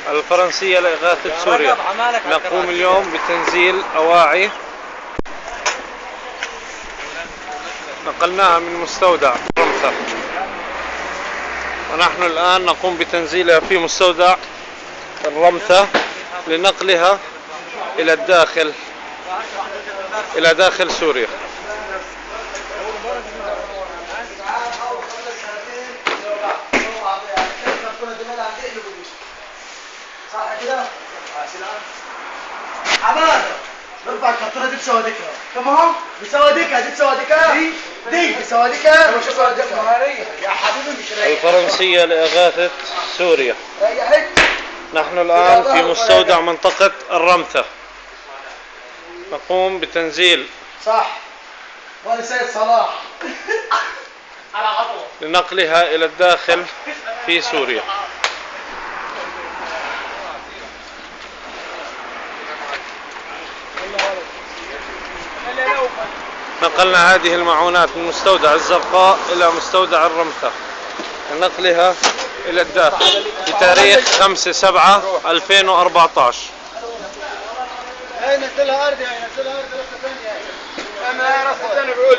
الفرنسية لإغاثة سوريا. نقوم اليوم بتنزيل أواعي نقلناها من مستودع رمثة، ونحن الآن نقوم بتنزيلها في مستودع الرمثة لنقلها إلى داخل سوريا. صح كده؟ حماده ارفع الكرتونه دي بسوادكها. كم اهو بسوادكها، دي بسوادكها، دي بسوادكها، مش بسوادكها يا حبيبي. مش رايق. الفرنسية لإغاثة سوريا. ريحت. نحن الآن في مستودع منطقة الرمثة، نقوم بتنزيل صح ولا سيد صلاح على عطوه لنقلها إلى الداخل في سوريا. نقلنا هذه المعونات من مستودع الزرقاء إلى مستودع الرمثة لنقلها إلى الداخل بتاريخ 5/7/2014. نزلها أرضي، نزلها أرضي رصة ثانية. أنا رصة ثانية بيقول